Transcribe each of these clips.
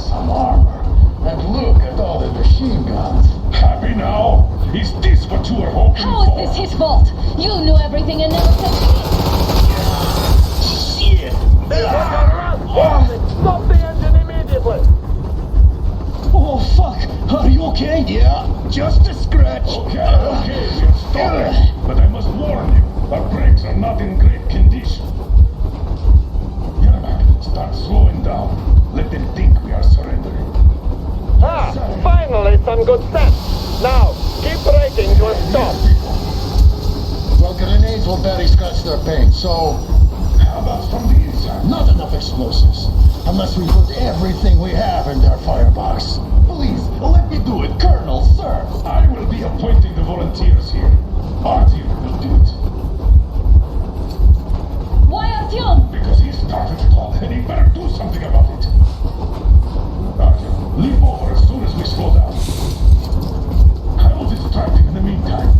some armor. And look at all the machine guns. Happy now? Is this what you were hoping How for? is this his fault? You knew everything and never said anything. Shit! Stop the engine immediately! Oh, fuck! Are you okay? Yeah, just a scratch. Okay, we'll stop it. But I must warn you, our brakes are not in great condition. Yermak, start slowing down. Let them think we are surrendering. Ah, finally some good sense. Now, keep braking to a stop. Well, grenades will barely scratch their paint, so How about from the inside? not enough explosives. Unless we put everything we have in their firebox. Please, let me do it, Colonel, sir. I will be appointing the volunteers here. Artyom will do it. Why Artyom? Because he started it all, and he better do something about it. Artyom, leap over as soon as we slow down. I will distract him in the meantime.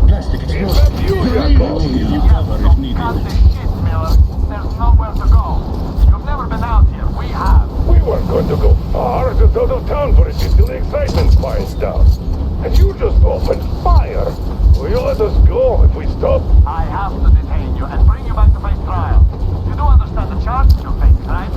Plastic explosive. You cover if needed. Cut the shit, Miller. There's nowhere to go. You've never been out here. We have. We weren't going to go far, just out of town for a bit till the excitement quiets down. And you just opened fire. Will you let us go if we stop? I have to detain you and bring you back to face trial. You do understand the charges you face, right?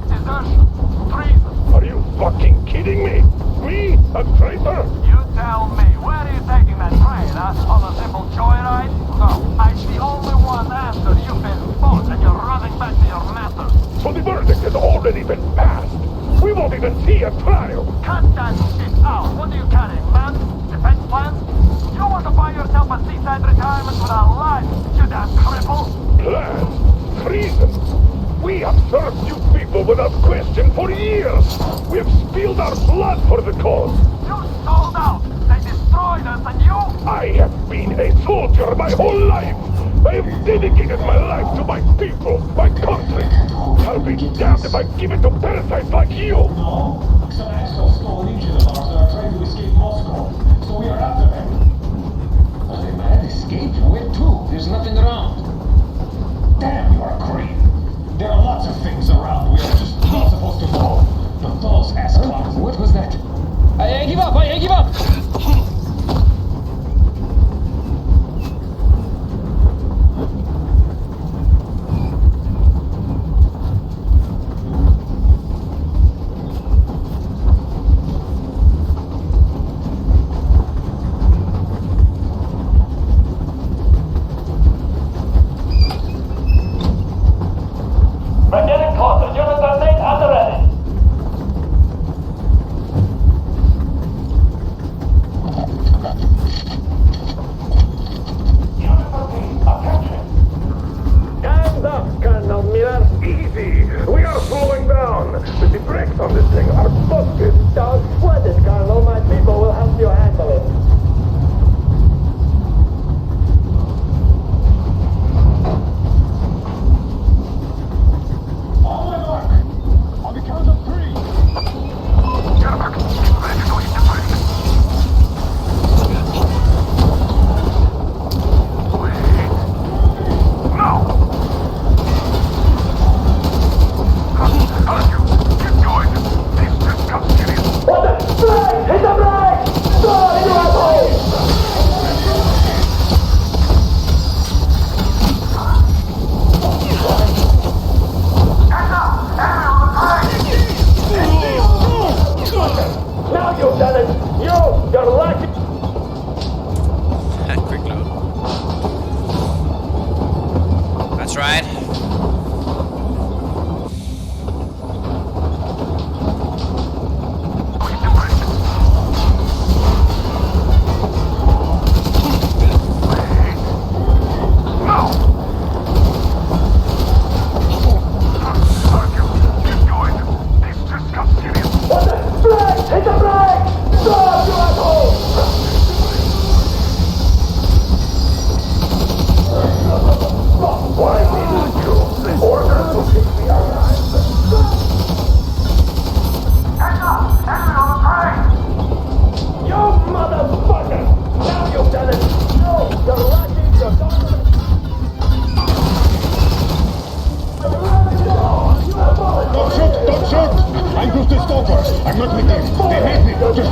Desertion, treason. Are you fucking kidding me? Me? A traitor? You tell me, where are you taking that train, huh? On a simple joyride? No, I'm the only one after you've been fought and you're running back to your masters. So the verdict has already been passed. We won't even see a trial. Cut that shit out. What are you carrying, man? Defense plans? You want to buy yourself a seaside retirement without life, you damn cripple? Plans? Treason? We have served you people without question for years. We have spilled our blood for the cause. You sold out. They destroyed us, and you? I have been a soldier my whole life. I have dedicated my life to my people, my country. I'll be damned if I give it to parasites like you. No, some assholes stole an engine of ours and are trying to escape Moscow. So we are after them. Are they mad? Escape? Where to? There's nothing around. Damn, you are green. There are lots of things around we are just not supposed to know. But those ass clowns. What was that? I give up! I give up! We're getting closer. Units are safe at the ready. Hands up, Colonel Miller. Easy. We are slowing down. But the brakes on this thing are busted. Don't sweat it, Colonel. My people will help you handle it. On my mark. On the count of 3. Yermak, get ready to hit the brakes. Wait. No! Artyom, keep going. This just got serious. What the I'm just a stalker. I'm not with them. They hate me. Just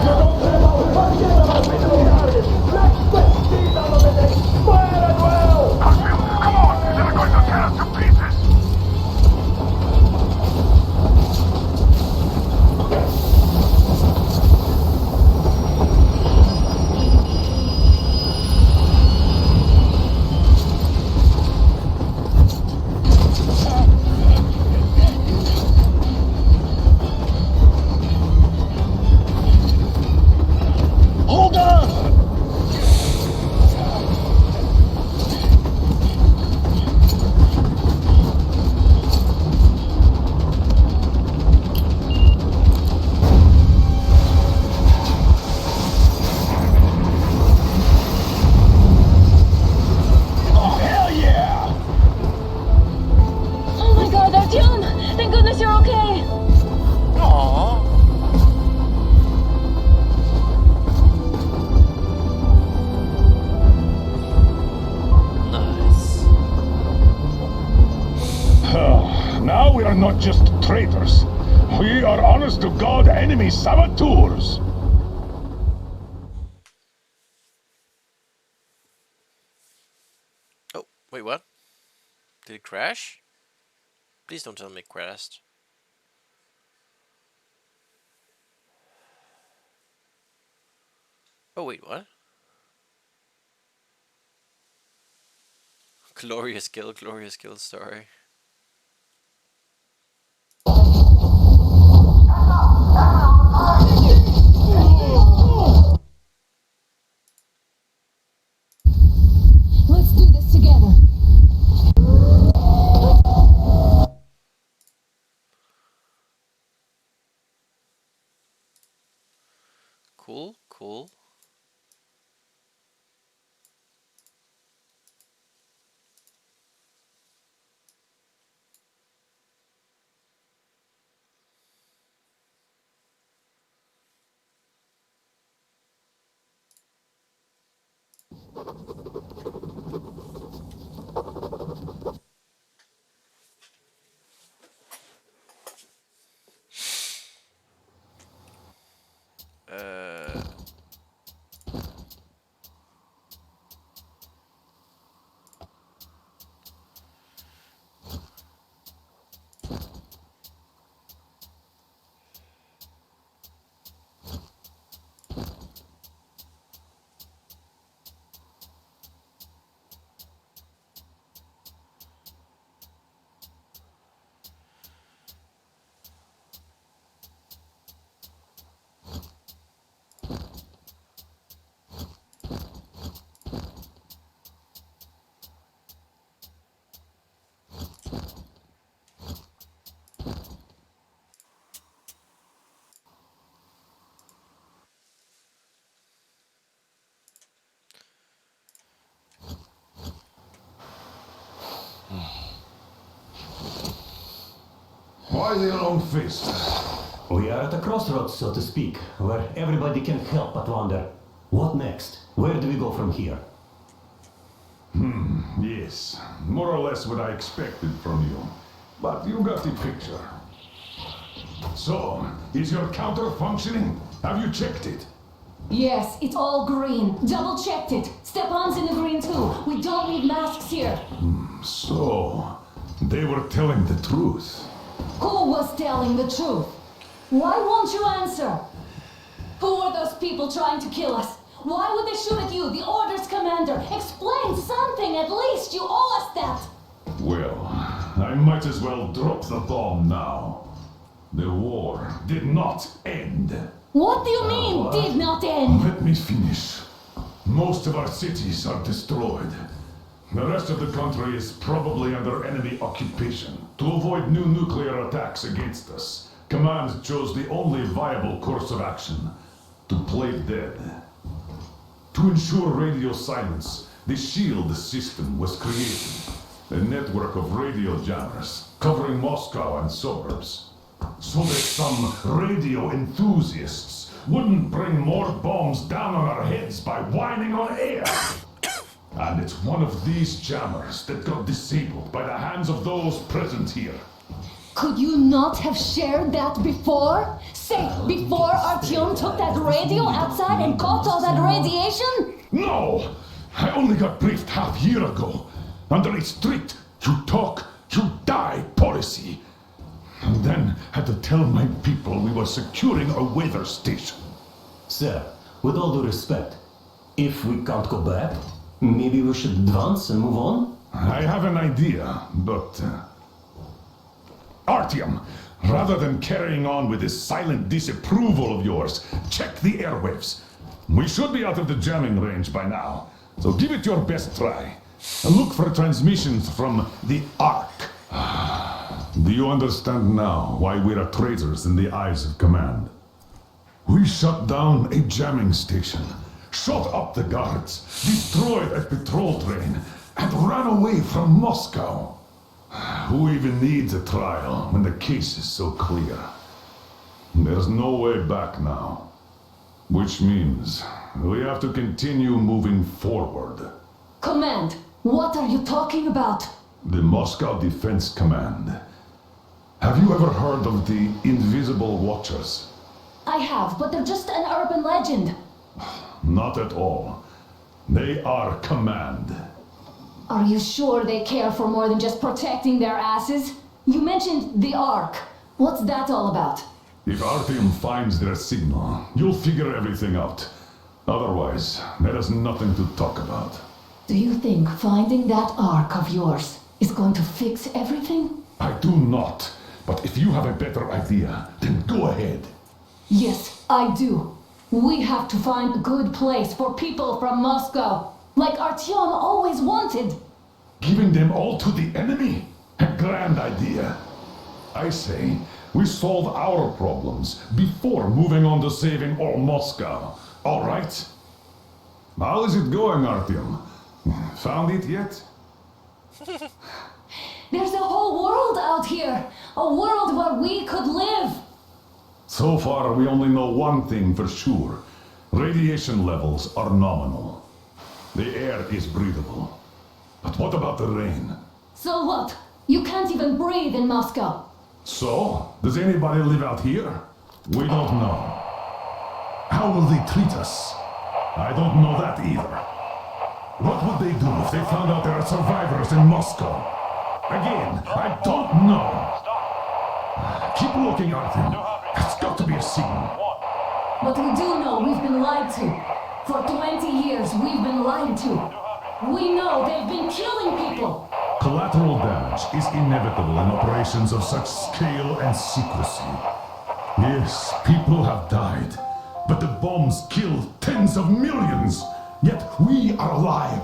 Artyom, come on! They're going to tear us to pieces! hold on. Oh, hell yeah! Oh my god, Artyom! Thank goodness you're okay! Aww. Nice. Now we are not just traitors. We are honest to God enemy saboteurs. Oh, wait, what? Did it crash? Please don't tell me it crashed. Oh, wait, what? Glorious kill story. Let's do this together. Cool, cool. Why the long face? We are at a crossroads, so to speak, where everybody can help but wonder, what next? Where do we go from here? Yes, more or less what I expected from you. But you got the picture. So, is your counter functioning? Have you checked it? Yes, it's all green. Double checked it. Stepan's in the green too. We don't need masks here. So, they were telling the truth. Who was telling the truth? Why won't you answer? Who are those people trying to kill us? Why would they shoot at you, the Order's commander? Explain something, at least. You owe us that. Well, I might as well drop the bomb now. The war did not end. What do you mean, did not end? Let me finish. Most of our cities are destroyed. The rest of the country is probably under enemy occupation. To avoid new nuclear attacks against us, Command chose the only viable course of action: to play dead. To ensure radio silence, the SHIELD system was created. A network of radio jammers covering Moscow and suburbs. So that some radio enthusiasts wouldn't bring more bombs down on our heads by whining on air. And it's one of these jammers that got disabled by the hands of those present here. Could you not have shared that before? Say, before Artyom took that radio outside and caught all that radiation? No! I only got briefed half year ago. Under a strict, you talk, you die policy. And then had to tell my people we were securing a weather station. Sir, with all due respect, if we can't go back, maybe we should advance and move on? I have an idea, but... Artyom, rather than carrying on with this silent disapproval of yours, check the airwaves. We should be out of the jamming range by now, so give it your best try. And look for transmissions from the Ark. Do you understand now why we're traitors in the eyes of command? We shut down a jamming station, shot up the guards, destroyed a patrol train, and ran away from Moscow. Who even needs a trial when the case is so clear? There's no way back now. Which means we have to continue moving forward. Command, what are you talking about? The Moscow Defense Command. Have you ever heard of the Invisible Watchers? I have, but they're just an urban legend. Not at all. They are command. Are you sure they care for more than just protecting their asses? You mentioned the Ark. What's that all about? If Artyom finds their signal, you'll figure everything out. Otherwise, there is nothing to talk about. Do you think finding that Ark of yours is going to fix everything? I do not. But if you have a better idea, then go ahead. Yes, I do. We have to find a good place for people from Moscow, like Artyom always wanted. Giving them all to the enemy? A grand idea. I say, we solve our problems before moving on to saving all Moscow. All right? How is it going, Artyom? Found it yet? There's a whole world out here. A world where we could live. So far, we only know one thing for sure. Radiation levels are nominal. The air is breathable. But what about the rain? So what? You can't even breathe in Moscow. So, does anybody live out here? We don't know. How will they treat us? I don't know that either. What would they do if they found out there are survivors in Moscow? Again, I don't know. Keep looking, Artyom. There's got to be a signal. But we do know we've been lied to. For 20 years, we've been lied to. We know they've been killing people. Collateral damage is inevitable in operations of such scale and secrecy. Yes, people have died, but the bombs killed tens of millions. Yet we are alive.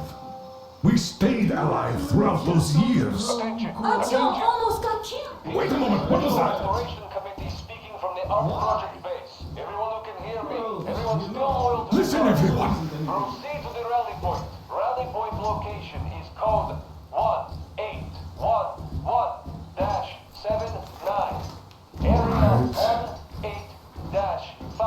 We stayed alive throughout those years. Artyom almost got killed. Wait a moment, what was that? Operation Committee speaking from the Ark Project base. Everyone who can hear me, everyone still loyal to Listen, everyone. Proceed to the rally point. Rally point location is code 1811-79. Area 18-5.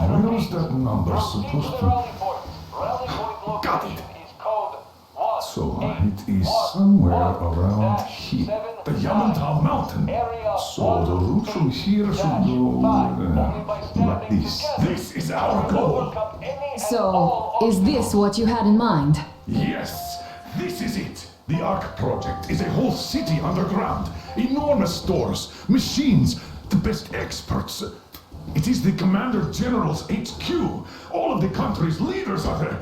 Where is that number Proceed to supposed the to... rally point. Rally point Got location it. is code 1. So it is somewhere around here. The Yamantau Mountain. So the route from here should go like this. This is our goal. So, is this what you had in mind? Yes, this is it. The Ark Project is a whole city underground. Enormous stores, machines, the best experts. It is the Commander General's HQ. All of the country's leaders are there.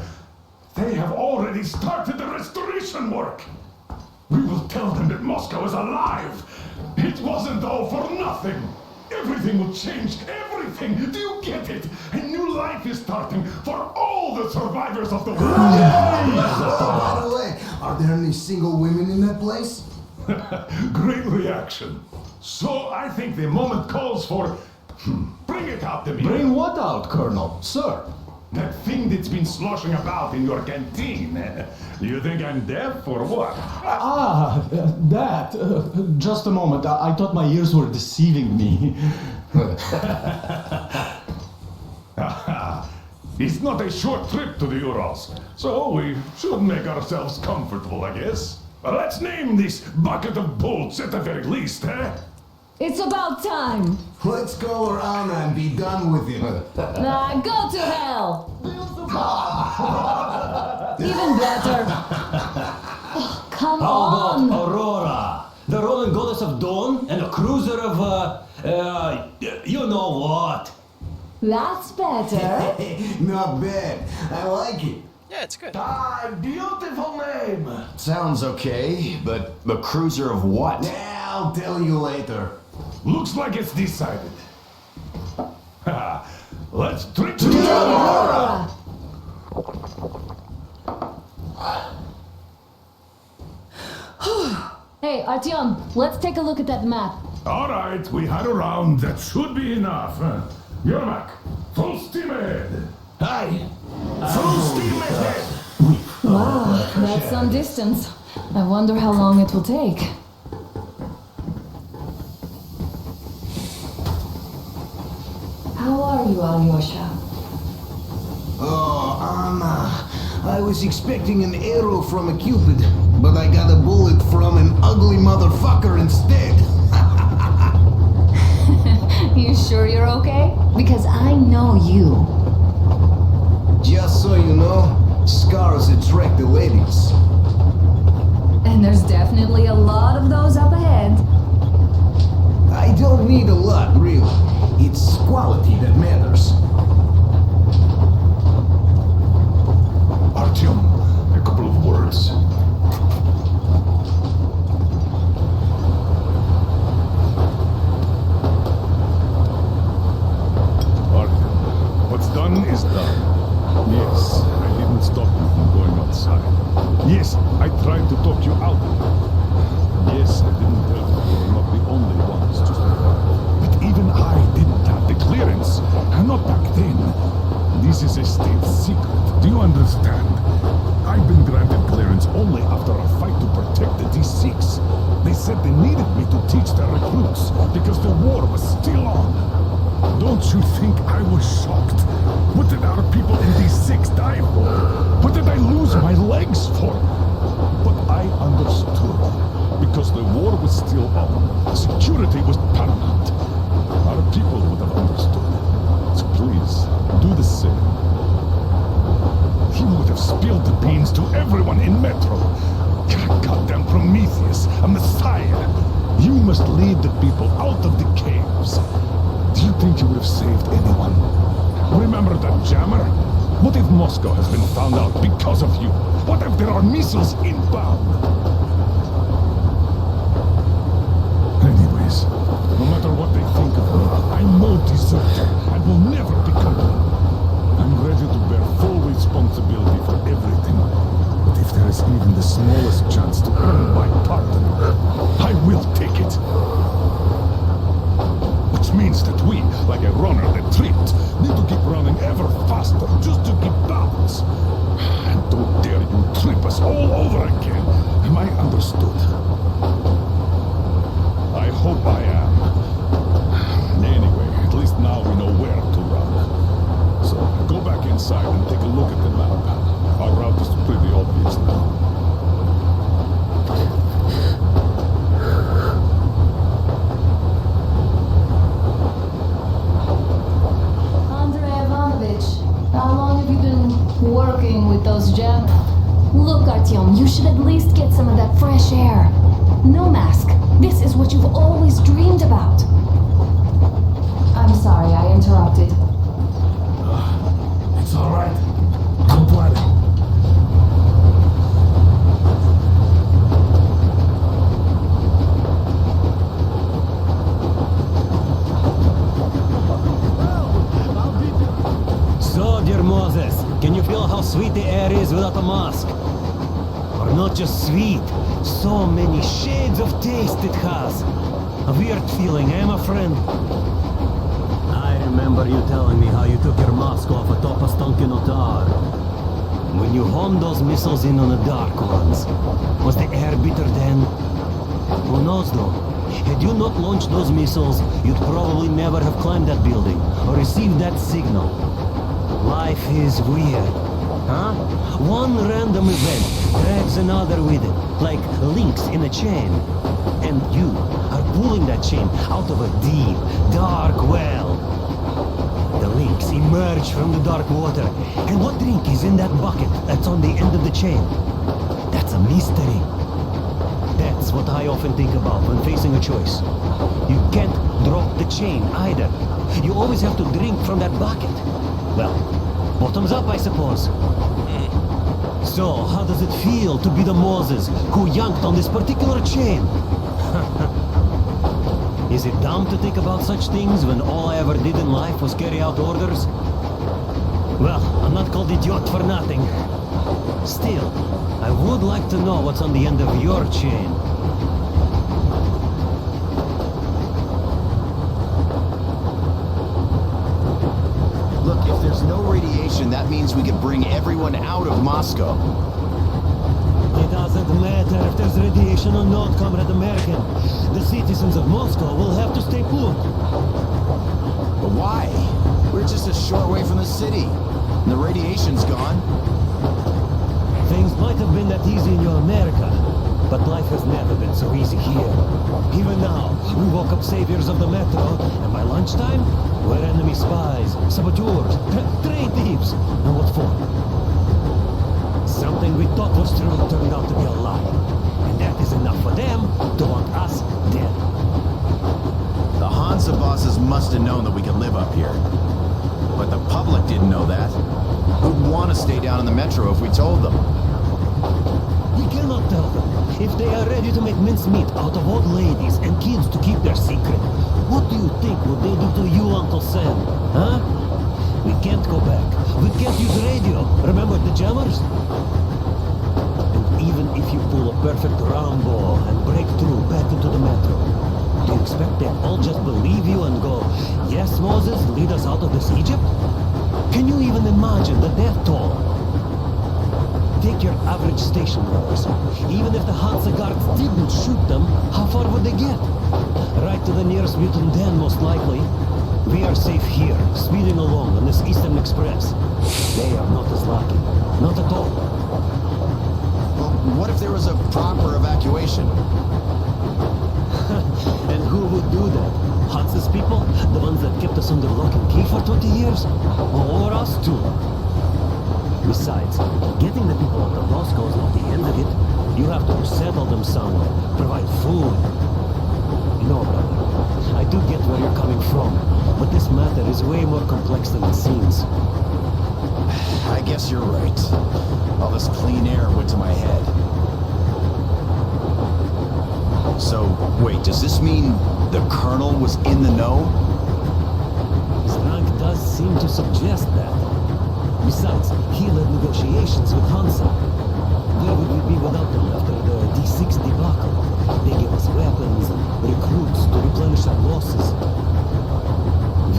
They have already started the restoration work. We will tell them that Moscow is alive. It wasn't all for nothing. Everything will change, everything. Do you get it? A new life is starting for all the survivors of the world. By the way, are there any single women in that place? Great reaction. So I think the moment calls for... Bring it out to me. Bring what out, Colonel? Sir? That thing that's been sloshing about in your canteen. You think I'm deaf or what? That. Just a moment. I thought my ears were deceiving me. It's not a short trip to the Urals, so we should make ourselves comfortable, I guess. Let's name this bucket of bolts at the very least, eh? It's about time. Let's go around and be done with it. Nah, go to hell. Even better. Oh, come How on. about Aurora? The Roman goddess of dawn and a cruiser of, you know what? That's better. Not bad. I like it. Yeah, it's good. Ah, beautiful name. Sounds okay, but a cruiser of what? Yeah, I'll tell you later. Looks like it's decided. Let's trick to Aurora. Hey, Artyom, let's take a look at that map. All right, we had a round. That should be enough. Yermak, full steam ahead. Hi! Full steam ahead. Wow, that's some distance. I wonder how long it will take. How are you, Alyosha? Oh, Anna. I was expecting an arrow from a cupid, but I got a bullet from an ugly motherfucker instead. You sure you're okay? Because I know you. Just so you know, scars attract the ladies. And there's definitely a lot of those up ahead. I don't need a lot, really. It's quality that matters. Artyom, a couple of words. Artyom, what's done is done. Yes, I didn't stop you from going outside. Yes, I tried to talk you out of it. Yes, I didn't tell you you were not the only ones to survive. But even I didn't have the clearance. And not back then. This is a state secret. Do you understand? I've been granted clearance only after a fight to protect the D6. They said they needed me to teach their recruits because the war was still on. Don't you think I was shocked? What did our people in D6 die for? What did I lose my legs for? But I understood. Because the war was still on. Security was paramount. Our people would have understood. So please, do the same. He would have spilled the beans to everyone in Metro. Goddamn Prometheus, a messiah. You must lead the people out of the caves. Do you think you would have saved anyone? Remember that jammer? What if Moscow has been found out because of you? What if there are missiles inbound? Anyways, no matter what they think of me, I'm no deserter and will never become one. I'm ready to bear full responsibility for everything. But if there is even the smallest chance to earn my pardon, I will take it. Which means that we, like a runner that tripped, need to keep running ever faster just to keep balance. And don't dare you trip us all over again. Am I understood? I hope I am. Anyway, at least now we know where to run. So, go back inside and take a look at the map. Our route is pretty obvious now. How long have you been working with those gems? Look, Artyom, you should at least get some of that fresh air. No mask. This is what you've always dreamed about. I'm sorry, I interrupted. It's all right. Don't worry. So, dear Moses, can you feel how sweet the air is without a mask? Or not just sweet, so many shades of taste it has. A weird feeling, eh, my friend? I remember you telling me how you took your mask off atop a stunken otar. When you homed those missiles in on the dark ones, was the air bitter then? Who knows though? Had you not launched those missiles, you'd probably never have climbed that building or received that signal. Life is weird. Huh? One random event drags another with it, like links in a chain. And you are pulling that chain out of a deep, dark well. The links emerge from the dark water. And what drink is in that bucket that's on the end of the chain? That's a mystery. That's what I often think about when facing a choice. You can't drop the chain either. You always have to drink from that bucket. Well, bottoms up, I suppose. So, how does it feel to be the Moses who yanked on this particular chain? Is it dumb to think about such things when all I ever did in life was carry out orders? Well, I'm not called idiot for nothing. Still, I would like to know what's on the end of your chain. Look, if there's no radiation, that means we could bring everyone out of Moscow. It doesn't matter if there's radiation or not, Comrade American. The citizens of Moscow will have to stay put. But why? We're just a short way from the city. And the radiation's gone. Things might have been that easy in your America, but life has never been so easy here. Even now, we woke up saviors of the metro, and by lunchtime, we're enemy spies, saboteurs, train thieves. And what for? Something we thought was true turned out to be a lie. And that is enough for them to want us dead. The Hansa bosses must have known that we could live up here. But the public didn't know that. Who'd want to stay down in the metro if we told them? We cannot tell them. If they are ready to make mincemeat out of old ladies and kids to keep their secret, what do you think would they do to you, Uncle Sam? Huh? We can't go back. We can't use radio. Remember the jammers? And even if you pull a perfect Rambo and break through back into the metro, do you expect them all just believe you and go, yes, Moses, lead us out of this Egypt? Can you even imagine the death toll? Take your average station robbers. Even if the Hansa guards didn't shoot them, how far would they get? Right to the nearest mutant den, most likely. We are safe here, speeding along on this Eastern Express. They are not as lucky. Not at all. Well, what if there was a proper evacuation? And who would do that? Hansa's people? The ones that kept us under lock and key for 20 years? Or us too? Besides, getting the people out of Moscow is not the end of it. You have to settle them somewhere, provide food. No, brother. I do get where you're coming from, but this matter is way more complex than it seems. I guess you're right. All this clean air went to my head. So, wait, does this mean the Colonel was in the know? His rank does seem to suggest that. Besides, he led negotiations with Hansa. Where would we be without them after the D6 debacle? They gave us weapons and recruits to replenish our losses.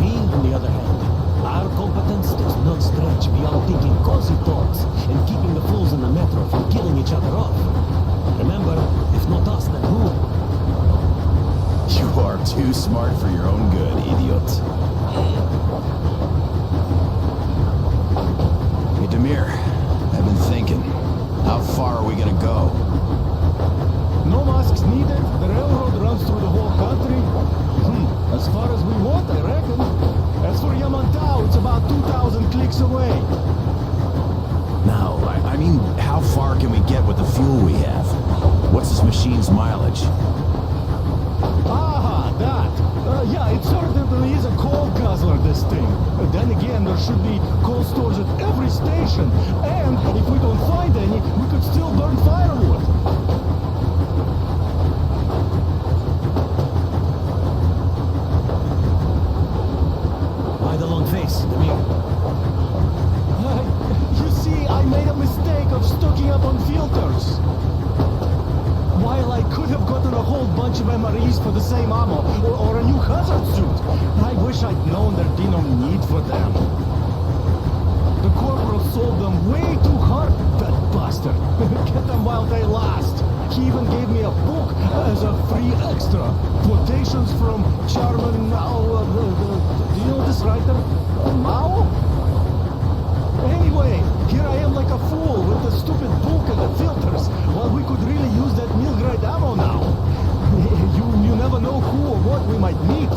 We, on the other hand, our competence does not stretch beyond thinking cozy thoughts and keeping the fools in the metro from killing each other off. Remember, if not us, then who? You are too smart for your own good, idiot. Hey, Demir, I've been thinking. How far are we gonna go? No masks needed. The railroad runs through the whole country. As far as we want, I reckon. As for Yamantau, it's about 2,000 clicks away. No, I mean, how far can we get with the fuel we have? What's this machine's mileage? Ah, that. Yeah, it certainly is a coal guzzler, this thing. Then again, there should be coal stores at every station. And if we don't find any, we could still burn firewood. Why the long face, Demir? You see, I made a mistake of stocking up on filters. While I could have gotten a whole bunch of MREs for the same ammo, or a new hazard suit, I wish I'd known there'd be no need for them. The corporal sold them way too hard, that bastard. Get them while they last. He even gave me a book as a free extra. Quotations from Chairman Mao. Do you know this writer? Mao? Anyway, Here I am like a fool with the stupid book and the filters, while we could really use that meal-grade ammo now. You never know who or what we might meet.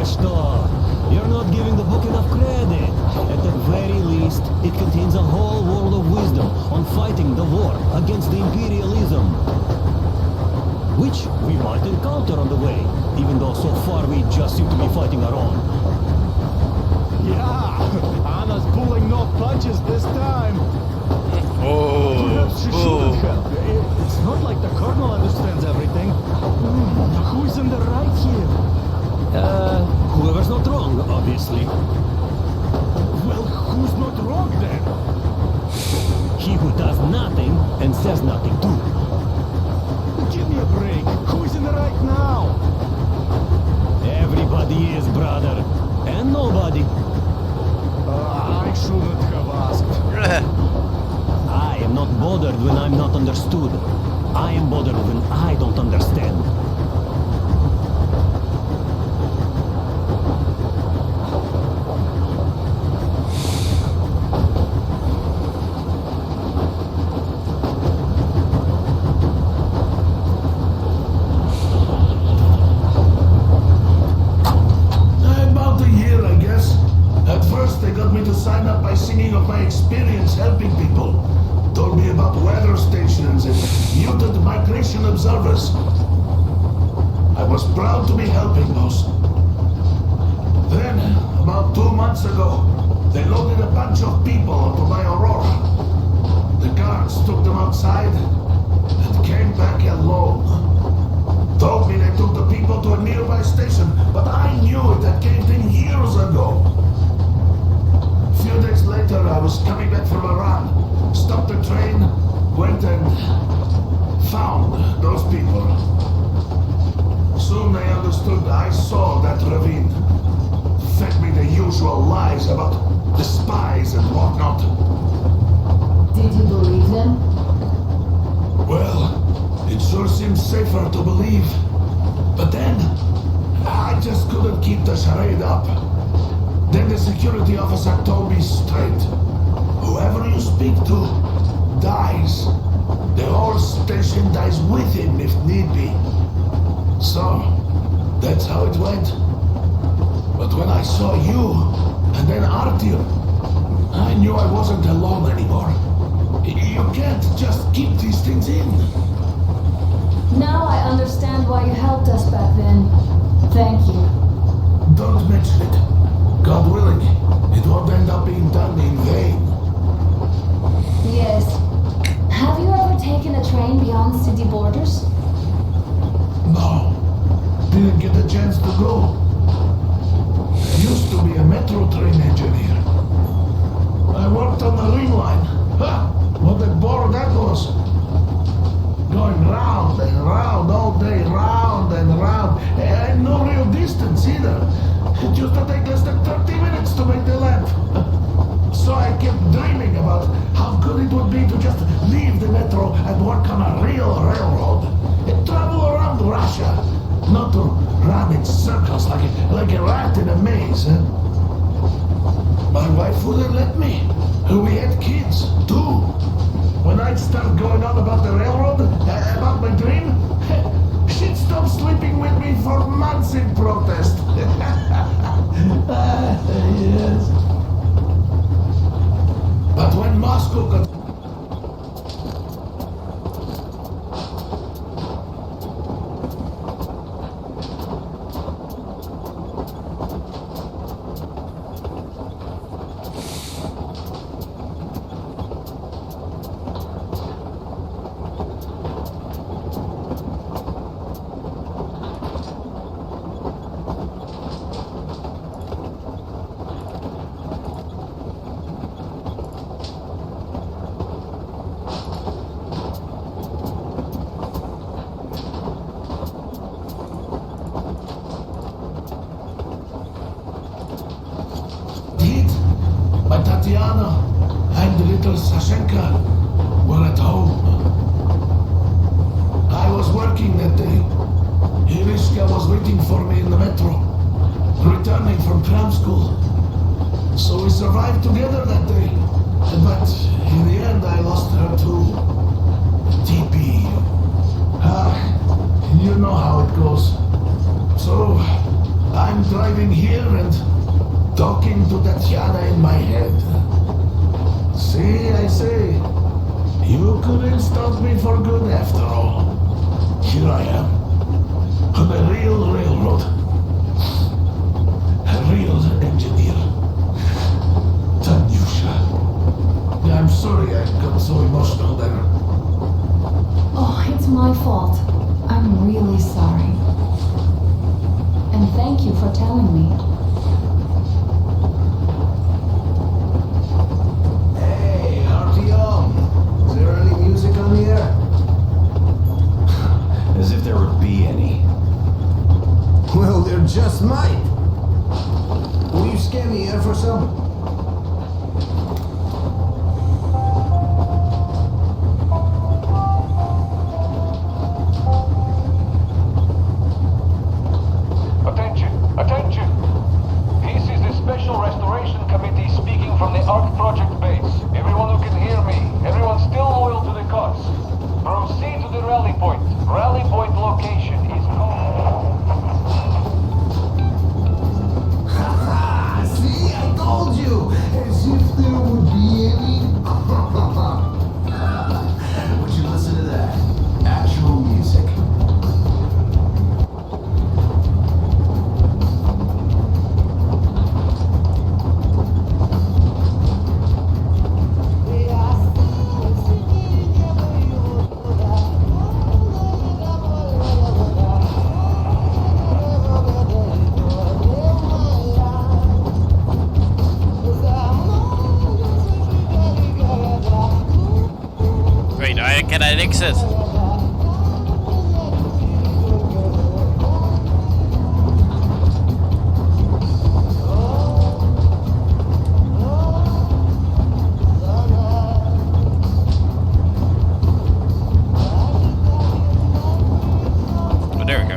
Что? You're not giving the book enough credit. At the very least, it contains a whole world of wisdom on fighting the war against the imperialism. Which we might encounter on the way, even though so far we just seem to be fighting our own. Yeah, Anna's pulling no punches this time. Oh, Perhaps she shouldn't have. It's not like the Colonel understands everything. Who's in the right here? Whoever's not wrong, obviously. Well, who's not wrong then? He who does nothing and says nothing too. Give me a break. Who's in the right now? Everybody is, brother. And nobody. I shouldn't have asked. I am not bothered when I'm not understood. I am bothered when I don't understand. About a year, I guess. At first, they got me to sign up by singing of my experience helping people. Told me about weather stations and muted migration observers. I was proud to be helping those. Then, about 2 months ago, they loaded a bunch of people onto my Aurora. The guards took them outside and came back alone. Told me they took the people to a nearby station, but I knew it had caved in years ago. A few days later, I was coming back from Iran, stopped the train, went and found those people. Soon they understood I saw that ravine. Fed me the usual lies about the spies and whatnot. Did you believe them? Well, it sure seems safer to believe. But then, I just couldn't keep the charade up. Then the security officer told me straight, whoever you speak to dies. The whole station dies with him if need be. So, that's how it went. But when I saw you, and then Artyom, I knew I wasn't alone anymore. You can't just keep these things in. Now I understand why you helped us back then. Thank you. Don't mention it. God willing, it won't end up being done in vain. Yes. Have you ever taken a train beyond city borders? No, didn't get a chance to go. I used to be a metro train engineer. I worked on the ring line. Ha! What a bore that was. Going round and round all day, round and round, and no real distance either. It used to take less than 30 minutes to make the length. So I kept dreaming about how good it would be to just leave the metro and work on a real railroad. And travel around Russia, not to run in circles like a rat in a maze. My wife wouldn't let me. We had kids, too. When I'd start going on about the railroad, about my dream, she'd stop sleeping with me for months in protest. Yes. But when Moscow got... Tatiana and little Sashenka were at home. I was working that day. Irishka was waiting for me in the metro, returning from tram school. So we survived together that day. But in the end, I lost her too. TP. You know how it goes. So, I'm driving here and talking to Tatiana in my head. See, I say, you couldn't stop me for good after all. Here I am, on a real railroad. A real engineer. Tanyusha. I'm sorry I got so emotional there. Oh, it's my fault. I'm really sorry. And thank you for telling me. Hey, Artyom. Is there any music on the air? As if there would be any. Well, there just might. Will you scan the air for some? Attention! This is the Special Restoration Committee speaking from the ARC Project base. Everyone who can hear me, everyone still loyal to the cause. Proceed to the rally point. Rally point location is... See, I told you! As if there would be any... Would you listen to that? Actual music. Wait, can I exit? Oh, there we go.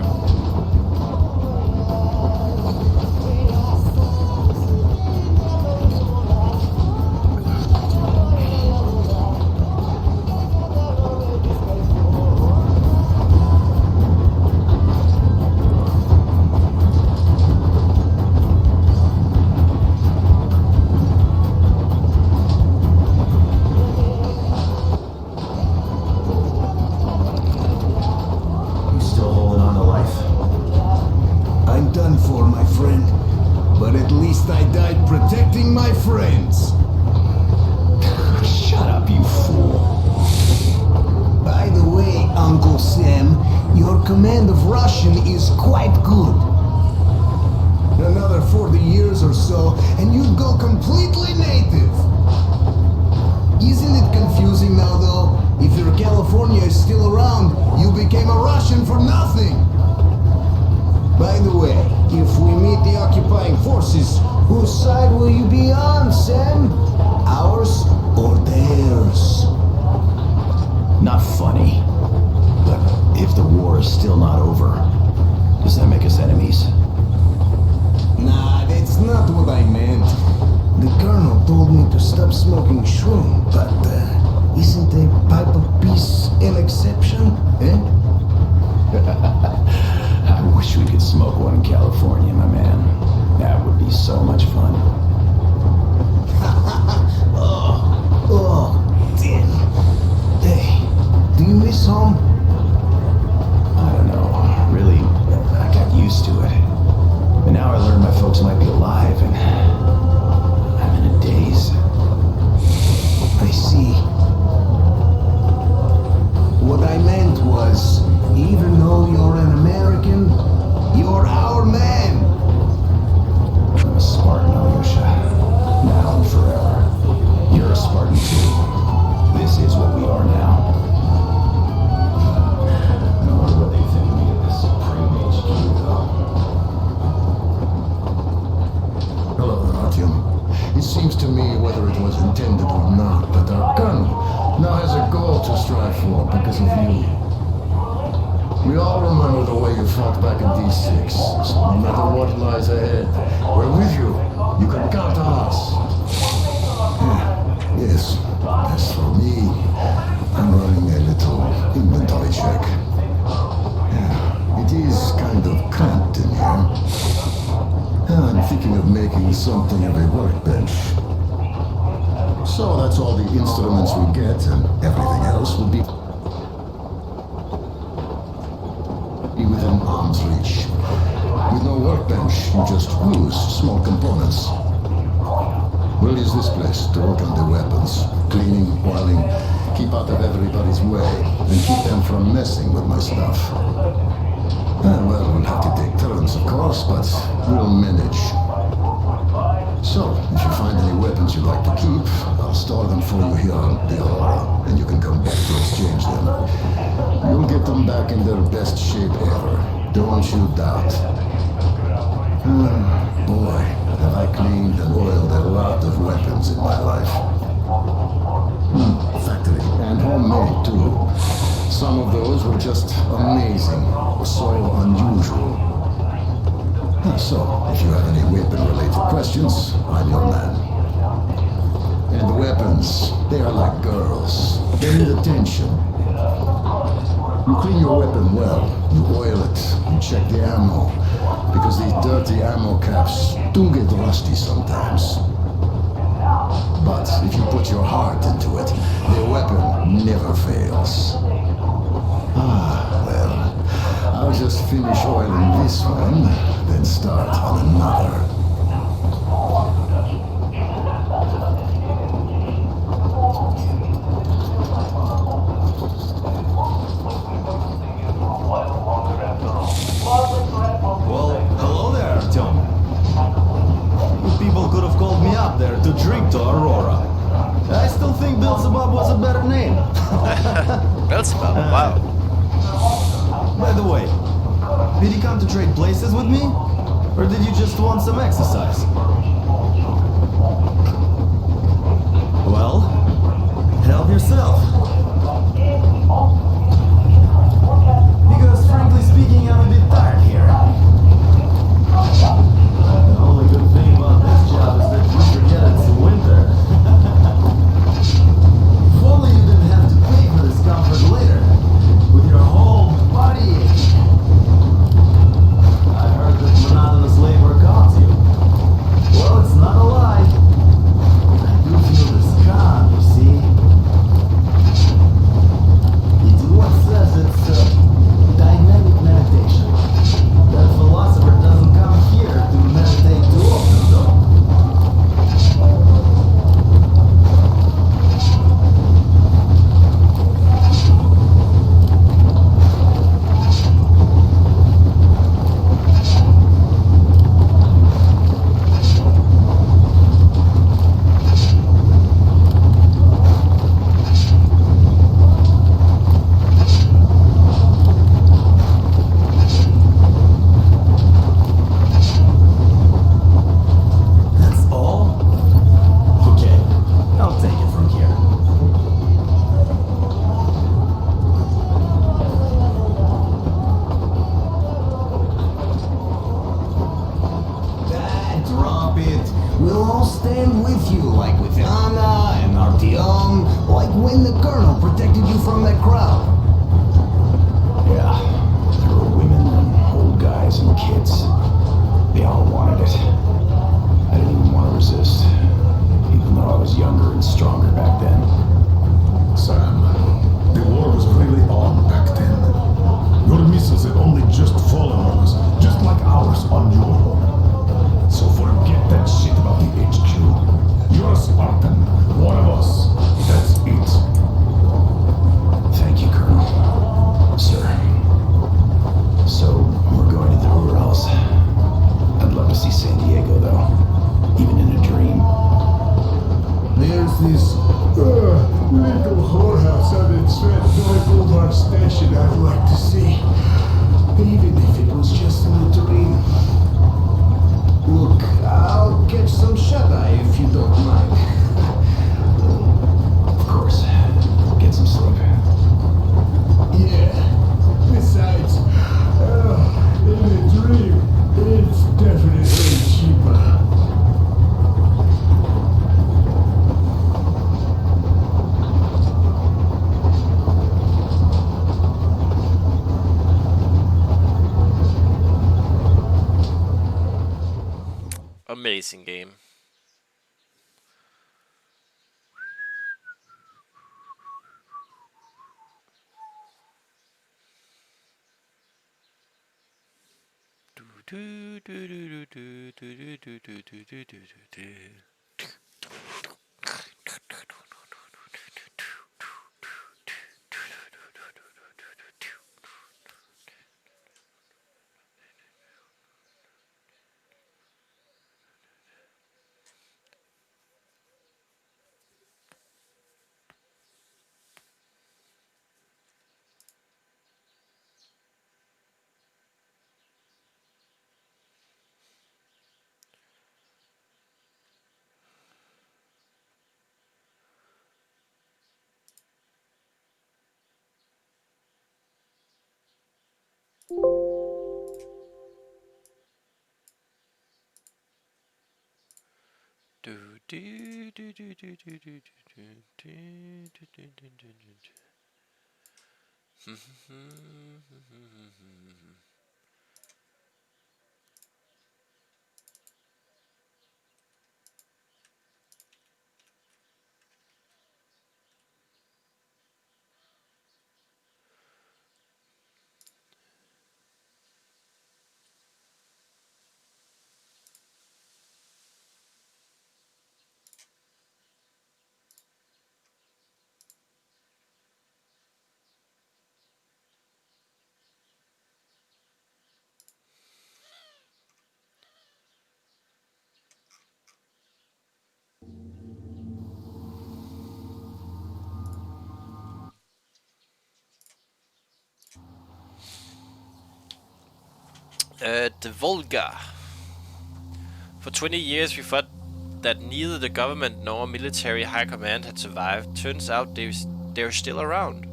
You still holding on to life? I'm done for, my friend. But at least I died protecting my friends. Shut up, you fool. By the way, Uncle Sam, your command of Russian is quite good. Another 40 years or so, and you'd go completely native. Isn't it confusing now, though? If your California is still around, you became a Russian for nothing. By the way, if we meet the occupying forces, whose side will you be on, Sam? Ours or theirs? Not funny. But if the war is still not over, does that make us enemies? Nah, that's not what I meant. The colonel told me to stop smoking shroom, but isn't a pipe of peace an exception, eh? I wish we could smoke one in California, my man. That would be so much fun. Oh, damn. Hey, do you miss home? I don't know. Really, I got used to it. But now I learned my folks might be alive, and I'm in a daze. I see. What I meant was, even though you're an American, you're our man. I'm a Spartan, Alyosha. Now and forever. You're a Spartan too. This is what we are now. I wonder what they think of me at this Supreme HQ, though. Hello, Artyom. It seems to me, whether it was intended or not, that our colonel now has a goal to strive for because of you. We all remember the way you fought back in D6. So no matter what lies ahead, we're with you. You can count on us. Yes, as for me, I'm running a little inventory check. It is kind of cramped in here. I'm thinking of making something of a workbench. So that's all the instruments we get, and everything else will be within arm's reach. With no workbench, you just use small components. We'll use this place to work on the weapons, cleaning, oiling, keep out of everybody's way, and keep them from messing with my stuff. Well, we'll have to take turns, of course, but we'll manage. So, if you find any weapons you'd like to keep, I'll store them for you here on the Aurora, and you can come back to exchange them. You'll get them back in their best shape ever. Don't you doubt. Boy, have I cleaned and oiled a lot of weapons in my life. Factory, and homemade too. Some of those were just amazing, so unusual. So, if you have any weapon-related questions, I'm your man. And weapons, they are like girls. They need attention. You clean your weapon well, you oil it, you check the ammo, because these dirty ammo caps do get rusty sometimes. But if you put your heart into it, the weapon never fails. Well, I'll just finish oiling this one, then start on another. Well, hello there, Artyom. You people could have called me up there to drink to Aurora. I still think Beelzebub was a better name. Beelzebub, wow. By the way, did you come to trade places with me? Or did you just want some exercise? Well, help yourself. Because frankly speaking, I'm a bit tired here. The only good thing about this job is that you forget it's winter. If only you didn't have to pay for this comfort later, with your whole body ache. I heard that monotonous labor calms you. Well, it's not a lie. I do feel this calm, you see. It's what says it's dynamic meditation. That philosopher doesn't come here to meditate too often, though. We'll all stand with you, like with Anna and Artyom, like when the Colonel protected you from that crowd. Yeah, there were women and old guys and kids. They all wanted it. I didn't even want to resist, even though I was younger and stronger back then. Sam, the war was really on back then. Your missiles had only just fallen on us, just like ours on your home. So forget that shit about the HQ. You're a Spartan, one of us. That's it. Thank you, Colonel. Sir. So, we're going to the Urals. I'd love to see San Diego, though. Even in a dream. There's this little whorehouse on the Thread Boulevard station I'd like to see. Even if it was just in a dream. Look, I'll catch some shut-eye if you don't mind. Of course. Get some sleep. Yeah. Besides, Amazing game. The Volga. For 20 years we thought that neither the government nor military high command had survived. Turns out they're still around,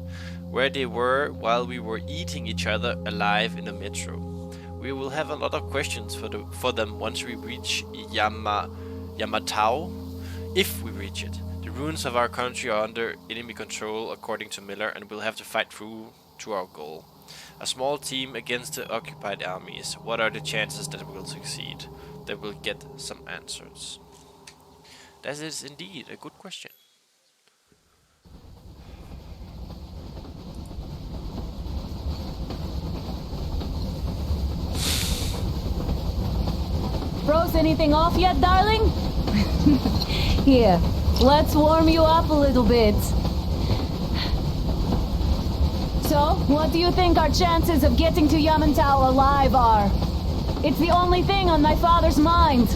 where they were while we were eating each other alive in the metro. We will have a lot of questions for them once we reach Yamatao, if we reach it. The ruins of our country are under enemy control, according to Miller, and we'll have to fight through to our goal. A small team against the occupied armies. What are the chances that we'll succeed? That we'll get some answers. That is indeed a good question. Froze anything off yet, darling? Here, let's warm you up a little bit. So, what do you think our chances of getting to Yamantau alive are? It's the only thing on my father's mind.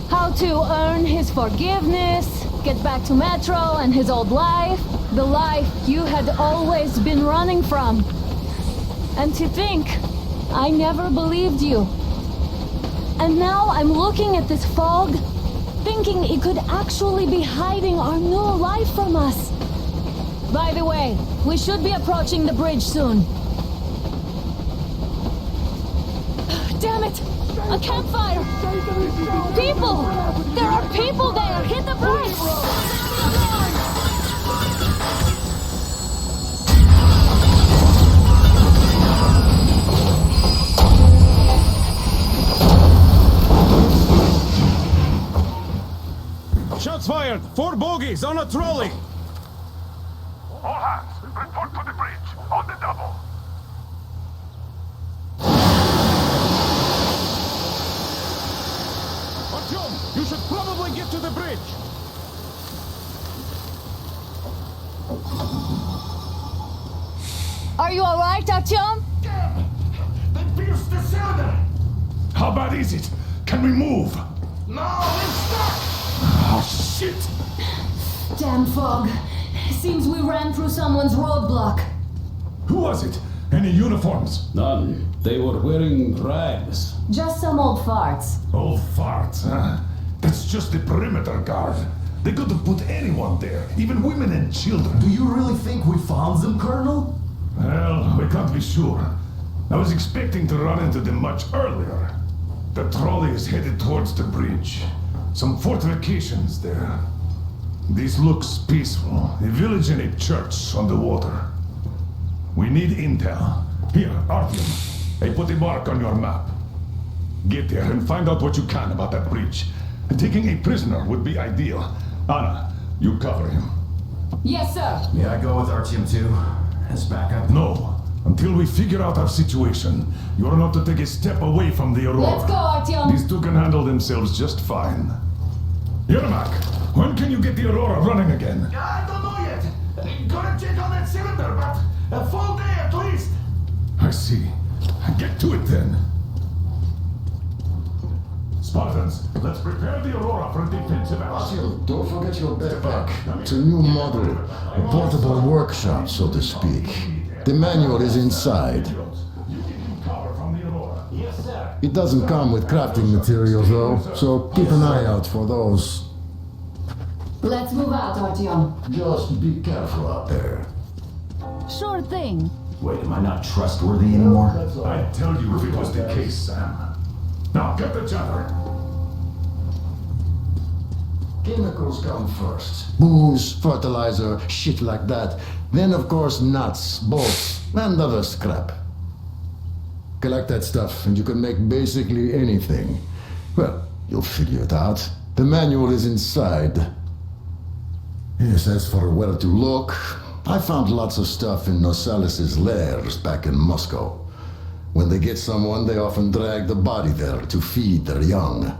How to earn his forgiveness, get back to Metro and his old life. The life you had always been running from. And to think, I never believed you. And now I'm looking at this fog, thinking it could actually be hiding our new life from us. By the way, we should be approaching the bridge soon. Damn it! A campfire! People! There are people there! Hit the brakes! Shots fired! 4 bogies on a trolley! All hands, report to the bridge, on the double. Artyom, you should probably get to the bridge! Are you alright, Artyom? They pierced the cylinder! How bad is it? Can we move? No, we're stuck! Oh, shit! Damn fog. Seems we ran through someone's roadblock. Who was it? Any uniforms? None. They were wearing rags. Just some old farts. Old farts, huh? That's just the perimeter guard. They could have put anyone there, even women and children. Do you really think we found them, Colonel? Well, we can't be sure. I was expecting to run into them much earlier. The trolley is headed towards the bridge. Some fortifications there. This looks peaceful. A village and a church on the water. We need intel. Here, Artyom. I put a mark on your map. Get there and find out what you can about that breach. Taking a prisoner would be ideal. Anna, you cover him. Yes, sir. May I go with Artyom too? As backup? No. Until we figure out our situation, you are not to take a step away from the Aurora. Let's go, Artyom. These two can handle themselves just fine. Yermak, when can you get the Aurora running again? I don't know yet. Gonna check on that cylinder, but a full day at least. I see. Get to it then. Spartans, let's prepare the Aurora for a defensive action. Artyom, don't forget your backpack. It's a new model, a portable workshop, so to speak. The manual is inside. Yes, sir. It doesn't come with crafting materials, though, so keep an eye out for those. Let's move out, Artyom. Just be careful out there. Sure thing. Wait, am I not trustworthy anymore? I'd tell you if it was the case, Sam. Now, get the chatter. Chemicals come first. Booze, fertilizer, shit like that. Then, of course, nuts, bolts, and other scrap. Collect that stuff, and you can make basically anything. Well, you'll figure it out. The manual is inside. Yes, as for where to look, I found lots of stuff in Nosalis' lairs back in Moscow. When they get someone, they often drag the body there to feed their young.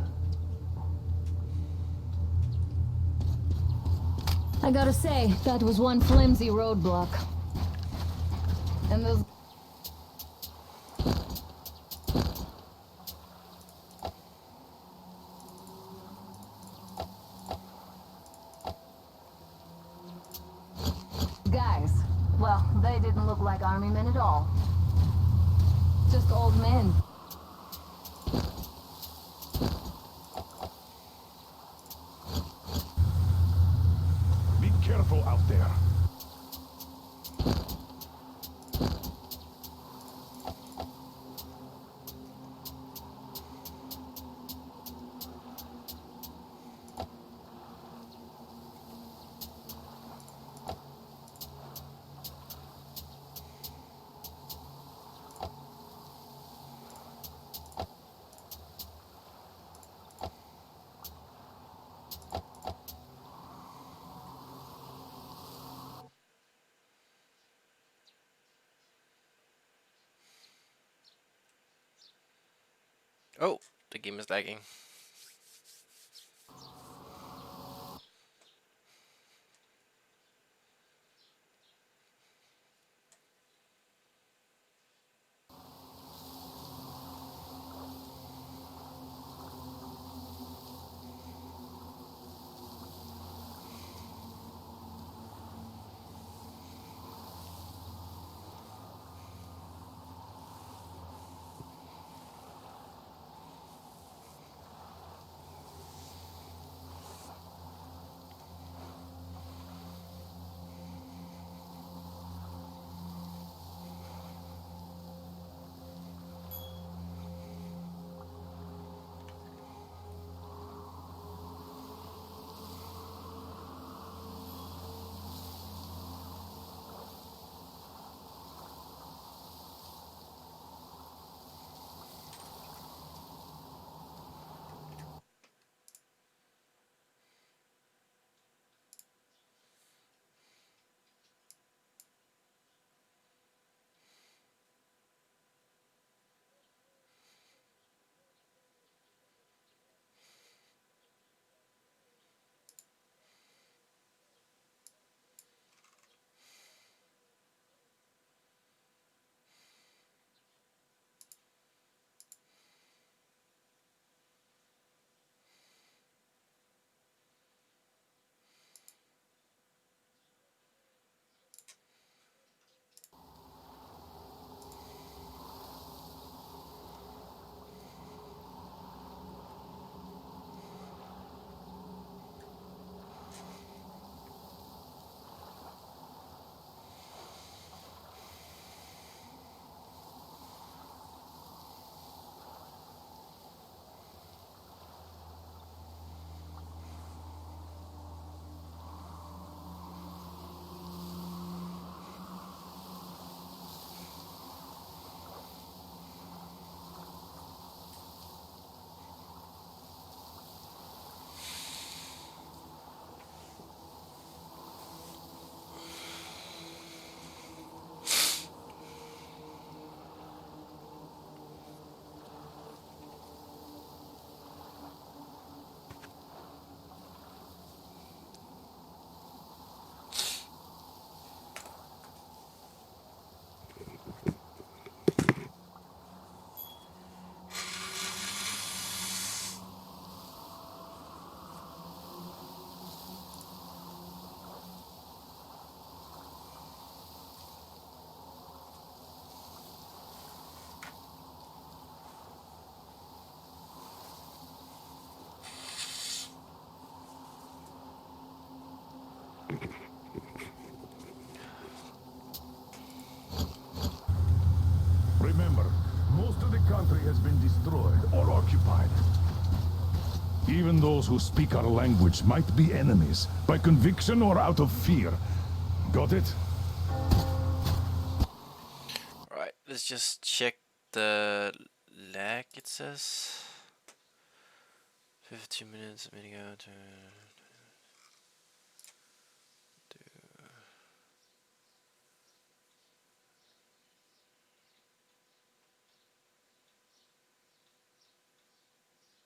I gotta say, that was one flimsy roadblock. And those... guys, well, they didn't look like army men at all. Just old men. Be careful out there. Oh, the game is lagging. Remember, most of the country has been destroyed or occupied. Even those who speak our language might be enemies, by conviction or out of fear. Got it? Alright, let's just check the lag, it says. 15 minutes, a minute ago to...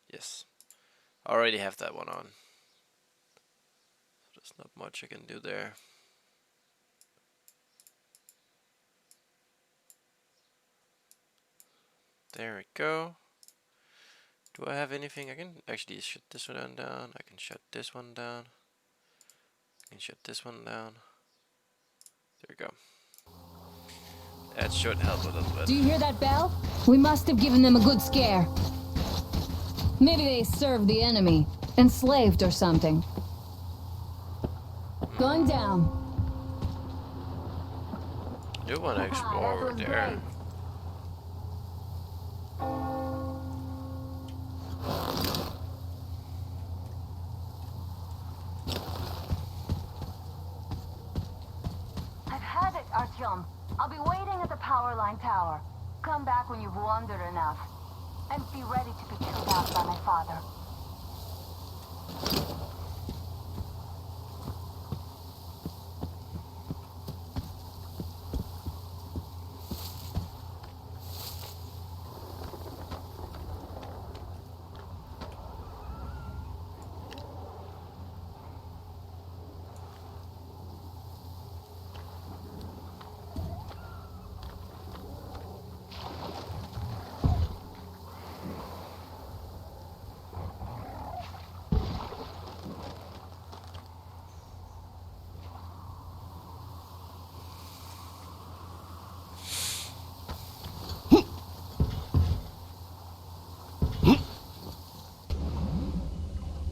Yes, I already have that one on. So there's not much I can do there. There we go. Do I have anything? I can actually shut this one down. I can shut this one down. I can shut this one down. There we go. That should help a little bit. Do you hear that bell? We must have given them a good scare. Maybe they served the enemy, enslaved or something. Going down. I do want to explore over there. I've had it, Artyom. I'll be waiting at the power line tower. Come back when you've wandered enough. And be ready to be killed out by my father.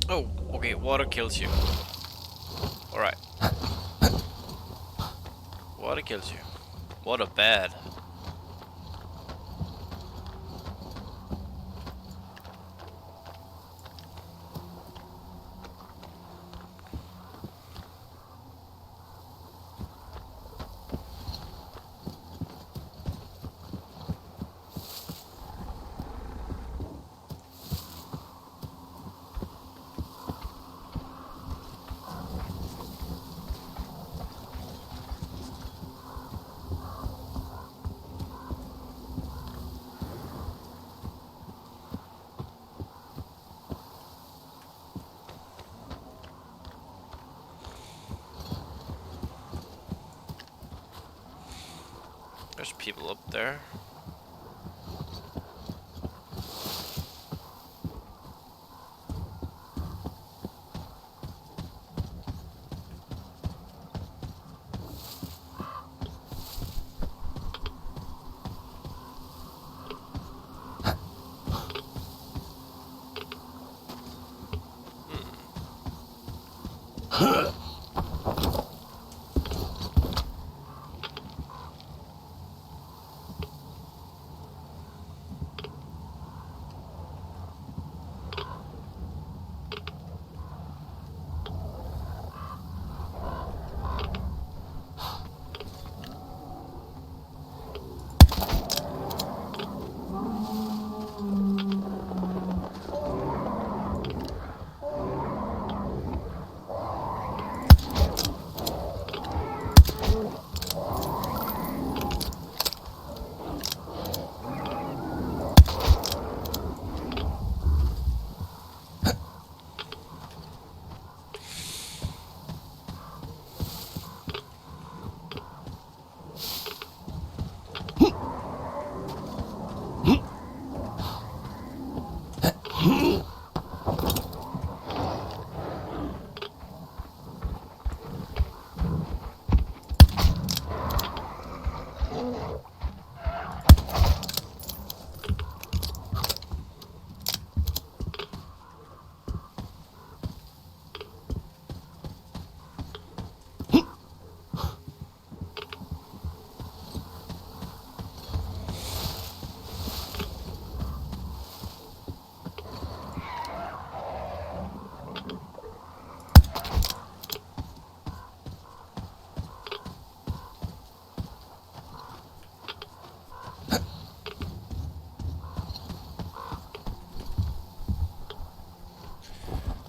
Oh, okay, water kills you. Alright. Water kills you. Water bad. There's people up there.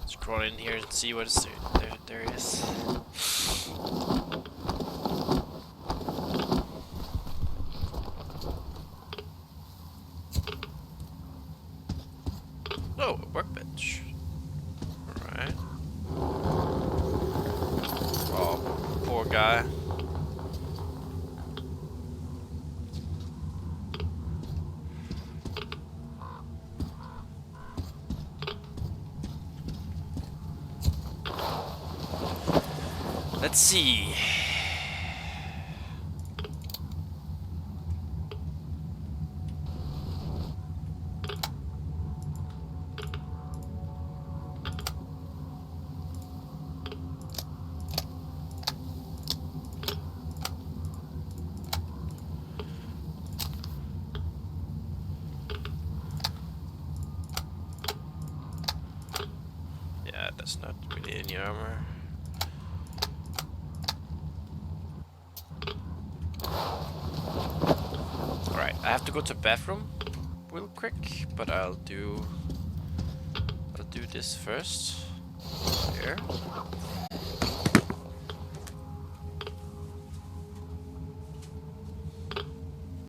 Let's crawl in here and see what there is. Oh, a workbench. Alright. Oh, poor guy. Let's see. Yeah, that's not really any armor. Alright, I have to go to the bathroom real quick, but I'll do this first. Here.